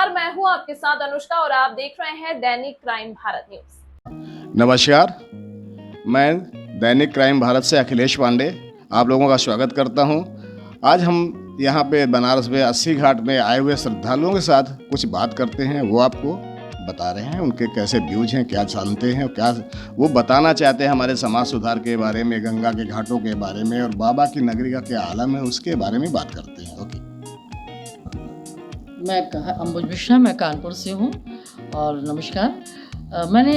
नमस्कार, मैं हूं आपके साथ अनुष्का और आप देख रहे हैं दैनिक क्राइम भारत न्यूज। नमस्कार, मैं दैनिक क्राइम भारत से अखिलेश पांडे आप लोगों का स्वागत करता हूं। आज हम यहाँ पे बनारस में 80 घाट में आए हुए श्रद्धालुओं के साथ कुछ बात करते हैं। वो आपको बता रहे हैं उनके कैसे व्यूज हैं, क्या जानते हैं, क्या वो बताना चाहते हैं हमारे समाज सुधार के बारे में, गंगा के घाटों के बारे में और बाबा की नगरी का क्या आलम है उसके बारे में बात करते हैं। ओके, मैं अंबुज मिश्रा, मैं कानपुर से हूँ और नमस्कार। मैंने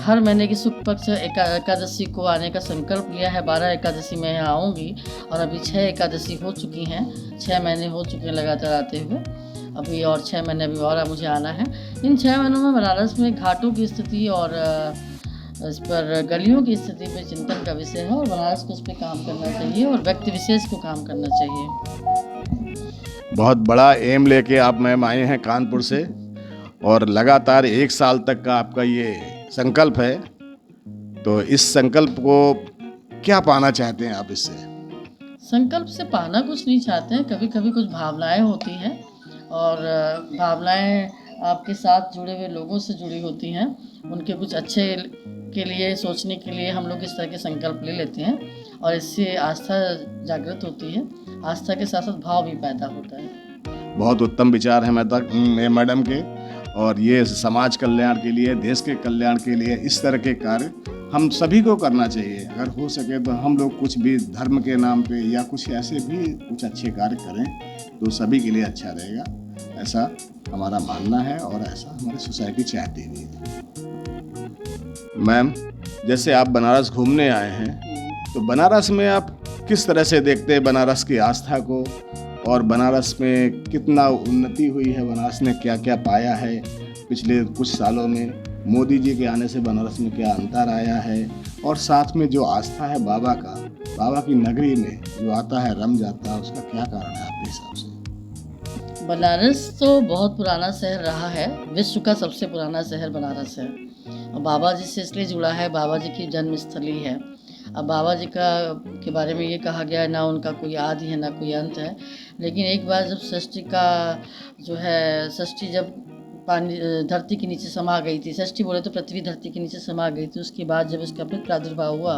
हर महीने की शुक्ल पक्ष एकादशी को आने का संकल्प लिया है। 12 एकादशी में यहाँ आऊँगी और अभी 6 एकादशी हो चुकी हैं। 6 महीने हो चुके हैं लगातार आते हुए, अभी और 6 महीने अभी और मुझे आना है। इन 6 महीनों में बनारस में घाटों की स्थिति और इस पर गलियों की स्थिति पे चिंतन का विषय है और बनारस को उस पर काम करना चाहिए और व्यक्ति विशेष को काम करना चाहिए। बहुत बड़ा एम लेके आप मैम आए हैं कानपुर से और लगातार 1 साल तक का आपका ये संकल्प है, तो इस संकल्प को क्या पाना चाहते हैं आप इससे? संकल्प से पाना कुछ नहीं चाहते हैं, कभी कभी कुछ भावनाएं होती हैं और भावनाएं आपके साथ जुड़े हुए लोगों से जुड़ी होती हैं। उनके कुछ अच्छे के लिए सोचने के लिए हम लोग इस तरह के संकल्प ले लेते हैं और इससे आस्था जागृत होती है। आस्था के साथ साथ भाव भी पैदा होता है। बहुत उत्तम विचार हैं मैडम के, और ये समाज कल्याण के लिए, देश के कल्याण के लिए इस तरह के कार्य हम सभी को करना चाहिए। अगर हो सके तो हम लोग कुछ भी धर्म के नाम पे या कुछ ऐसे भी कुछ अच्छे कार्य करें तो सभी के लिए अच्छा रहेगा, ऐसा हमारा मानना है और ऐसा हमारी सोसाइटी चाहती भी है। मैम, जैसे आप बनारस घूमने आए हैं तो बनारस में आप किस तरह से देखते हैं बनारस की आस्था को, और बनारस में कितना उन्नति हुई है, बनारस ने क्या क्या पाया है पिछले कुछ सालों में, मोदी जी के आने से बनारस में क्या अंतर आया है, और साथ में जो आस्था है बाबा की नगरी में जो आता है रम जाता है, उसका क्या कारण है आपके हिसाब से? बनारस तो बहुत पुराना शहर रहा है, विश्व का सबसे पुराना शहर बनारस है और बाबा जी से इसलिए जुड़ा है, बाबा जी की जन्मस्थली है। अब बाबा जी के बारे में ये कहा गया है, ना उनका कोई आदि है ना कोई अंत है, लेकिन एक बार जब सृष्टि जब पानी धरती के नीचे समा गई थी, सृष्टि बोले तो पृथ्वी धरती के नीचे समा गई थी, उसके बाद जब इसका फिर प्रादुर्भाव हुआ,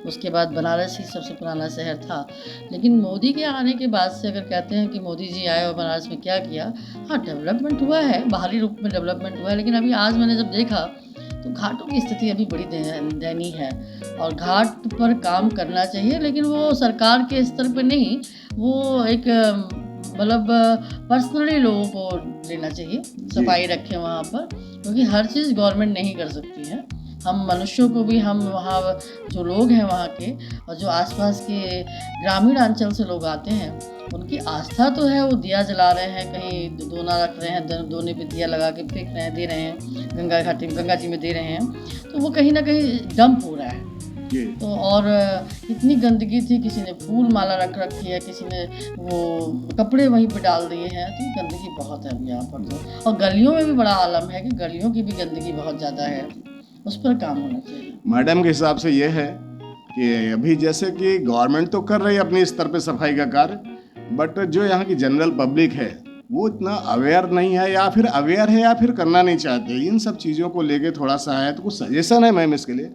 उसके बाद बनारस ही सबसे पुराना शहर था। लेकिन मोदी के आने के बाद से अगर कहते हैं कि मोदी जी आए और बनारस में क्या किया, हाँ डेवलपमेंट हुआ है, बाहरी रूप में डेवलपमेंट हुआ है, लेकिन अभी आज मैंने जब देखा तो घाटों की स्थिति अभी बड़ी दयनीय है और घाट पर काम करना चाहिए, लेकिन वो सरकार के स्तर पर नहीं, वो एक मतलब पर्सनली लोगों को लेना चाहिए, सफाई रखें वहाँ पर, क्योंकि हर चीज़ गवर्नमेंट नहीं कर सकती है। हम मनुष्यों को भी, हम वहाँ जो लोग हैं वहाँ के और जो आसपास के ग्रामीण अंचल से लोग आते हैं, उनकी आस्था तो है, वो दिया जला रहे हैं, कहीं दोना रख रहे हैं, दोने पे दिया लगा के फेंक रहे हैं, दे रहे हैं, गंगा जी में दे रहे हैं, तो वो कहीं ना कहीं डंप हो रहा है। तो और इतनी गंदगी थी, किसी ने फूल माला रख रखी है, किसी ने वो कपड़े वहीं पे डाल दिए हैं, तो गंदगी बहुत है यहाँ पर तो। और गलियों में भी बड़ा आलम है कि गलियों की भी गंदगी बहुत ज़्यादा है, उस पर काम होना चाहिए। मैडम के हिसाब से ये है कि अभी जैसे कि गवर्नमेंट तो कर रही है अपने स्तर पे सफाई का कार्य, बट जो यहाँ की जनरल पब्लिक है वो इतना अवेयर नहीं है, या फिर अवेयर है या फिर करना नहीं चाहते। इन सब चीज़ों को लेके थोड़ा सा है, तो कुछ सजेशन है मैम इसके लिए?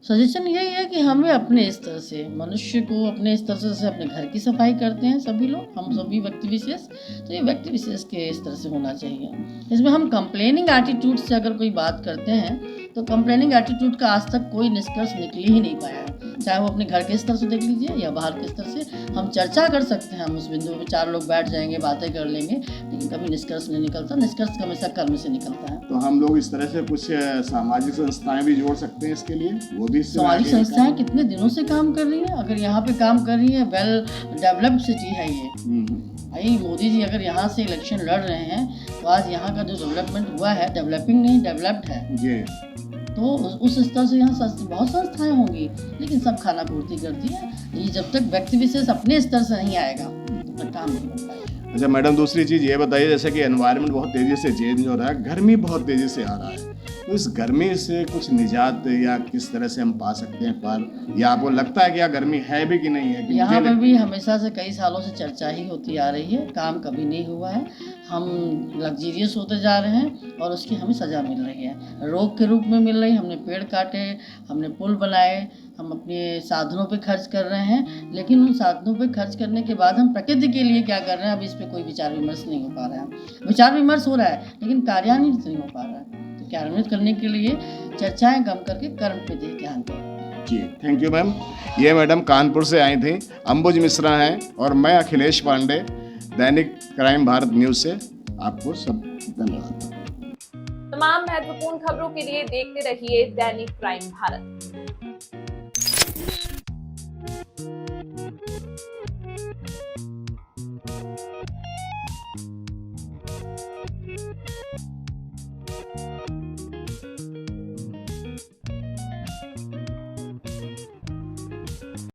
सजेशन यही है कि हमें अपने स्तर से, मनुष्य को अपने स्तर से, जैसे अपने घर की सफाई करते हैं सभी लोग, हम सभी व्यक्ति विशेष, तो ये व्यक्ति विशेष के स्तर से होना चाहिए। इसमें हम कंप्लेनिंग एटीट्यूड से अगर कोई बात करते हैं तो कंप्लेनिंग एटीट्यूड का आज तक कोई निष्कर्ष निकल ही नहीं पाया है, चाहे वो अपने घर के स्तर से देख लीजिए या बाहर के स्तर से। हम चर्चा कर सकते हैं, हम उस बिंदु पे 4 लोग बैठ जाएंगे, बातें कर लेंगे, लेकिन कभी निष्कर्ष नहीं निकलता। निष्कर्ष हमेशा कर्म से निकलता है। तो हम लोग इस तरह से कुछ सामाजिक संस्थाएं भी जोड़ सकते हैं इसके लिए, वो भी सामाजिक संस्थाएं कितने दिनों से काम कर रही हैं, अगर यहाँ पे काम कर रही है, वेल डेवलप्ड सिटी है ये। भाई मोदी जी अगर यहाँ से इलेक्शन लड़ रहे हैं तो आज यहाँ का जो डेवलपमेंट हुआ है, डेवलपिंग नहीं डेवलप्ड है जी। तो उस स्तर से यहाँ बहुत संस्थाएं होंगी, लेकिन सब खाना पूर्ति करती है। ये जब तक व्यक्ति विशेष अपने स्तर से नहीं आएगा तब तक काम नहीं बन पाएगा। अच्छा मैडम, दूसरी चीज़ ये बताइए, जैसे कि एनवायरनमेंट बहुत तेज़ी से चेंज हो रहा है, गर्मी बहुत तेज़ी से आ रहा है, तो इस गर्मी से कुछ निजात या किस तरह से हम पा सकते हैं पार, या आपको लगता है कि यहाँ गर्मी है भी कि नहीं है? कि यहाँ मुझे पर भी हमेशा से कई सालों से चर्चा ही होती आ रही है, काम कभी नहीं हुआ है। हम लग्जीरियस होते जा रहे हैं और उसकी हमें सज़ा मिल रही है, रोग के रूप में मिल रही है। हमने पेड़ काटे, हमने पुल बनाए, हम अपने साधनों पे खर्च कर रहे हैं, लेकिन उन साधनों पे खर्च करने के बाद हम प्रकृति के लिए क्या कर रहे हैं, अब इस पे कोई विचार विमर्श नहीं हो पा रहा है। विचार विमर्श हो रहा है लेकिन कार्यान्वित नहीं हो पा रहा है। तो कार्यान्वित करने के लिए चर्चाएं कम करके कर्म पे दे ध्यान दें। जी, थैंक यू मैम। ये मैडम कानपुर से आई थी, अंबुज मिश्रा हैं, और मैं अखिलेश पांडे, दैनिक क्राइम भारत न्यूज़ से आपको सब धन्यवाद। तमाम महत्वपूर्ण खबरों के लिए देखते रहिए दैनिक क्राइम भारत।